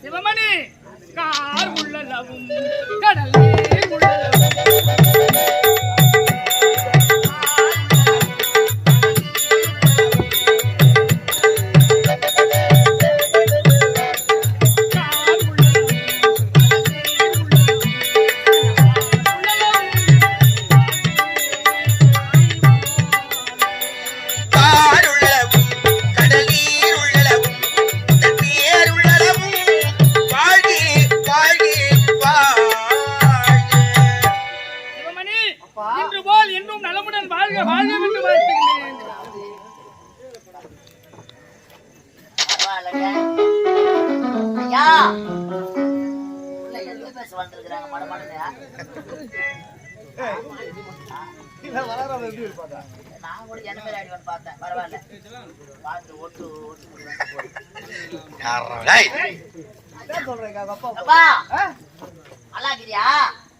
Sivamani car உள்ளளவும் கடலே உள்ளளவும்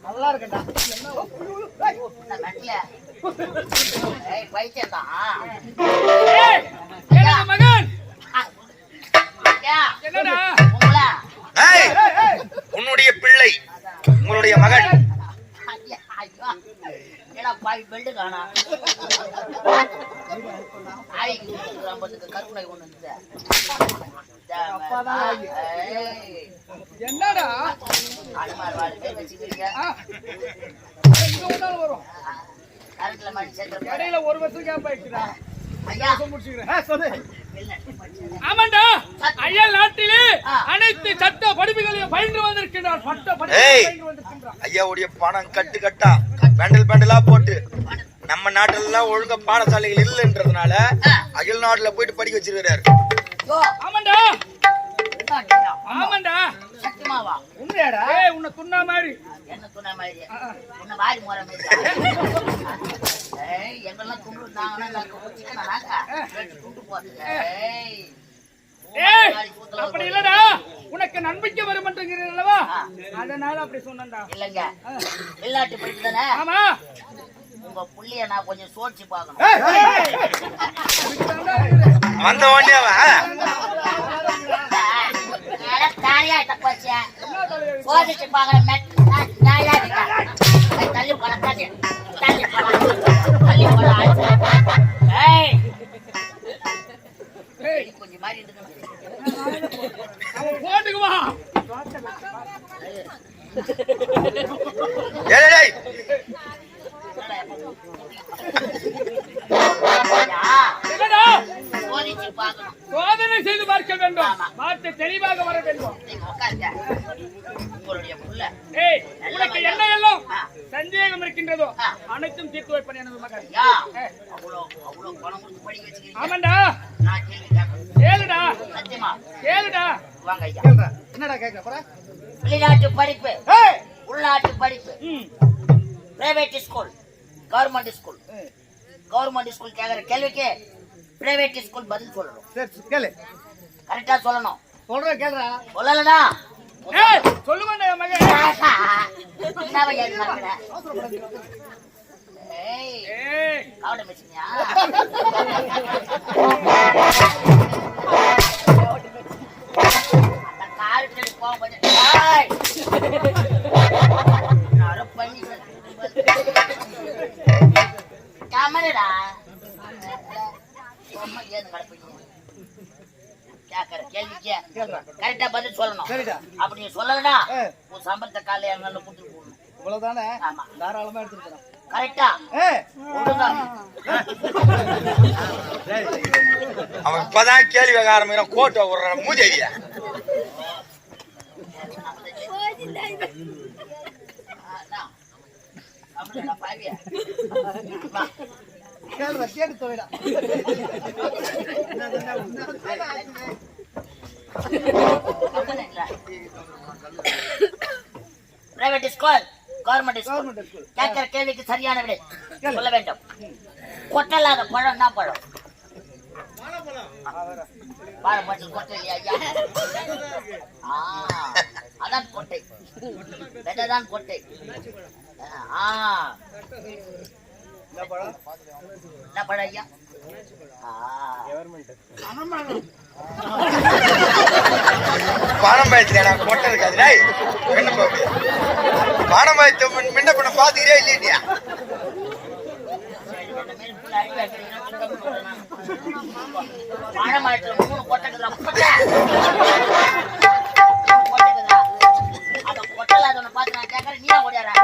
நல்லா இருக்கா மகன் உன்னுடைய பிள்ளை உங்களுடைய மகன் பெல்ட் காணா கருணை ஒண்ணு என்னடா இடையில ஒரு வருஷம் கேப் ஆயிடுச்சுடா. ஆமாண்டா, அயல் நாட்டிலே அனைத்து சட்ட படிப்புகளையும் பயின்று வந்திருக்கின்றார். ஐயாவுடைய பணம் கட்டு கட்டா பேண்டல் பேண்டலா போட்டு நம்ம நாட்டுல ஒழுங்கா பாடசாலைகள் இல்லைன்றதுனால அயல் நாட்டுல போயிட்டு படிக்க வச்சிருக்காரு. ஆமாண்டா ஆமாண்டா, சத்தியமாவா? உண்மையாடா? உன்னை துண்ணா மாதிரி என்ன துண்ணா மாதிரி? உன்னை வாரி முறை மாதிரி எங்கெல்லாம் துண்டு இருந்தாங்கன்னா துண்டு போறது. அப்படி இல்லடா, உனக்கு நம்பிக்கை வரும் அல்லவா, அதனால அப்படி சொன்னா. இல்லங்க, வெளிநாட்டு படிப்பு தானே? ஆமா. உங்க புள்ளிய நான் கொஞ்சம் சோதிச்சு பாக்கணும். வந்த உடனே சோதிச்சு பாக்கணும். தள்ளி பழக்காது, தள்ளி தள்ளி கொஞ்சம் மாதிரி போட்டுக்குவா. சோதனை செய்து பார்க்க வேண்டும், பார்த்து தெளிவாக வர வேண்டும். உனக்கு என்ன எல்லாம் சந்தேகம் இருக்கின்றதோ அனைத்தும் தீர்த்து வைப்பேன் எனது மகன். ஆமாண்டா, கேளுடா கேளுடா. என்னடா கேட்க? வெளிநாட்டு படிப்பு, உள்நாட்டு படிப்பு, private school, government school. Government school கேக்குற கேள்விக்கு பிரைவேட் ஸ்கூல் பதில் சொல்லணும். கரெக்டா சொல்லணும். சொல்ற கேளுடா. சொல்லலடா. ஏய் சொல்லுங்க மகன். என்னவா ஏத்துறீங்க? ஏய் ஏய் காவட மிச்சியா? அந்த காருக்கு போங்க. ஏய் நார பண்ணி கேமரா அம்மா ஏன் கடப்பீங்க? கேக்குற கேள்விக்கு கரெக்டா பதில் சொல்லணும். சரிடா. அப்படி நீ சொல்லலடா உன் சம்பளத்தை காலையில எங்கனால கூட்டி போடணும். இவ்வளவுதானே? ஆமா. தாராளமா எடுத்துக்கிறேன். கரெக்டா? ஒழுங்கா. அவன் இப்பதான் கேள்வி கேட்க ஆரம்பிக்கிறான். கோட்டை விடுற மூதேவிய. கேளுடா, கேட்டு தொலைடா. Private school government school government school. கேட்கிற கேள்விக்கு சரியான விடை சொல்ல வேண்டும். கொட்டலாத பழம் என்ன பழம்? வாழை பழம் கொட்டை இல்லையா ஐயா? அதான் கொட்டை. வெதைதான் கொட்டை. என்ன பழம்? என்ன பழம் ஐயா? பானம் பயத்துல கொட்டை இருக்காது. பானம் பயத்தை முன்ன பண்ண பாத்துக்கிறியா இல்லையா? வாழை மரத்துல 3 கொட்டைக்குதா? அந்த கொட்டல அதனை பார்த்து நான் கேட்கறேன். நீயா ஓடியாரா?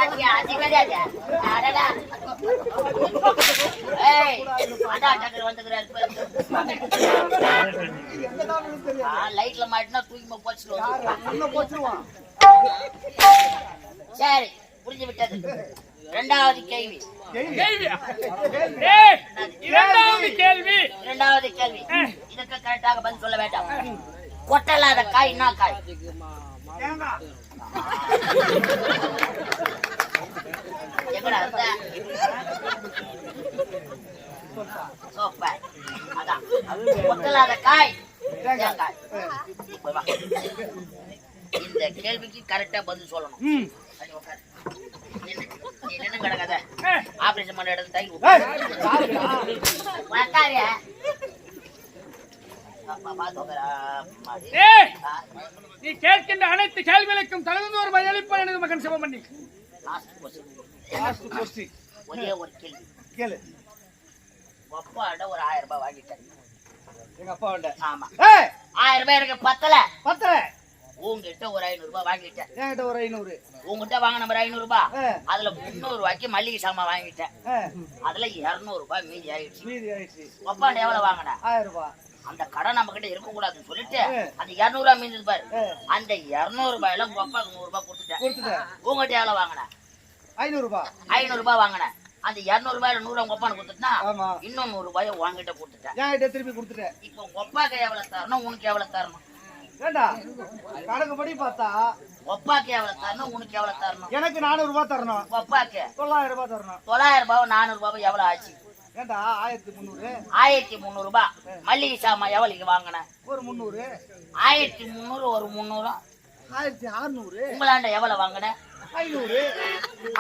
அது கிடையாது. அடடா. ஏய் அடா டக்கர் வந்துக்கிறாரு. லைட்ல மாட்டினா தூக்கி போச்சுடுவான். சரி புரிஞ்சு விட்டது. இரண்டாவது கேள்வி. இரண்டாவது கேள்வி இதுக்கு கரெக்டாக பதில் சொல்ல வேண்டாம். கொட்டலாத காய் என்ன காய்? எங்கடா இருந்த? சூப்பர். அதான் கொட்டலாத காய் தேங்காய். இந்த கேள்விக்கு கரெக்டா பதில் சொல்லணும். என்ன கிடக்காத ஆபரேஷன் பண்ண இடத்துல தை நீ கேட்கின்ற அனைத்து கேள்விகளுக்கும் தகுந்த ஒரு பதிலளிப்பார் எனது மகன் சிவமணி. ஒரே ஒரு கேள்வி கேளு. அப்பாண்ட ஒரு 1000 ரூபாய் வாங்கிட்டேன். எங்க அப்பா வந்த. ஆமா. 1000 ரூபாய் எனக்கு பத்தல. உங்ககிட்ட ஒரு 500 ரூபாய் வாங்கிட்டேன். என்கிட்ட ஒரு 500. உங்ககிட்ட வாங்க நம்பர் 500 ரூபாய். அதுல 300 ரூபாய்க்கு மல்லிகை சாமான் வாங்கிட்டேன். அதுல 200 ரூபாய் மீதி ஆயிடுச்சு. அப்பாண்ட எவ்வளவு வாங்கின? 1000 ரூபாய். அந்த கடை நம்ம கிட்ட இருக்க கூடாதுன்னு சொல்லிட்டு அந்த 200 ரூபாய் மீந்தது பாரு. அந்த 200 ரூபாயில உங்க அப்பாவுக்கு 100 ரூபாய் கொடுத்துட்டேன். உங்ககிட்ட எவ்வளவு வாங்கின? 500 ரூபாய். 500 ரூபாய் வாங்கினேன். அந்த 200 ரூபாயில 100 உங்க அப்பான்னு கொடுத்துட்டா இன்னும் 100 ரூபாயை வாங்கிட்ட கொடுத்துட்டேன். என்கிட்ட திருப்பி கொடுத்துட்டேன். இப்போ உங்க அப்பாக்கு எவ்வளவு தரணும்? உனக்கு எவ்வளவு தரணும்? ஏண்டா கணக்கு படி பார்த்தா ஒப்பாக்கு எவ்வளவு தரணும்? உனக்கு எவ்வளவு தரணும்? எனக்கு 400 ரூபாய் தரணும். ஒப்பாக்கு 900 ரூபாய் தரணும். 900 ரூபாய் 400 ரூபாய் எவ்வளவு ஆச்சு? ஏண்டா 1300. 1300 ரூபாய். மல்லிகை சாமான் எவ்வளவுக்கு வாங்கின? ஒரு 300. 1300 ஒரு 300 1600. உங்களாண்ட எவ்வளவு வாங்கின? 500.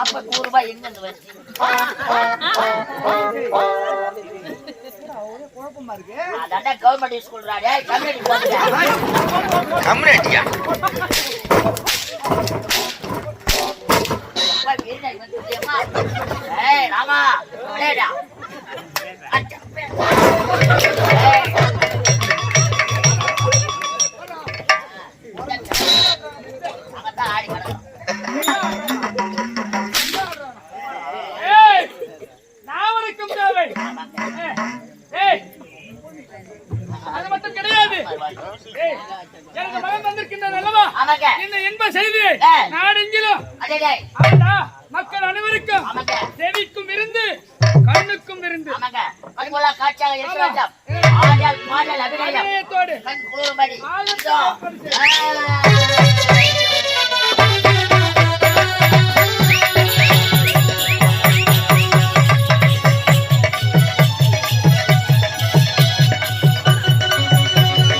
அப்ப 100 ரூபாய் எங்க இருந்து வச்சு? குழப்பமா இருக்கு. அதாண்டா கவர்மெண்ட் ஸ்கூல் ராடே கம்யூனிட்டி போடுங்க. கம்யூனிட்டியா? அப்பா வீரனை வந்துட்டியம்மா. ஏய் ராமா டேடா. அச்சா. ஏய். அங்கதான் ஆடி கிடக்கும். நாவலுக்கும் தேவை. அது மட்டும் கிடையாது. எனக்கு மகன் வந்திருக்கின்றது அல்லவா? இந்த இன்ப செய்தியை நாடெங்கிலும் மக்கள் அனைவருக்கும் செவிக்கும் இருந்து கண்ணுக்கும் இருந்து காட்சியாக இருக்க வேண்டும். ஆடல் பாடல் அபிநயத்தோடு கண் குளிரும்படி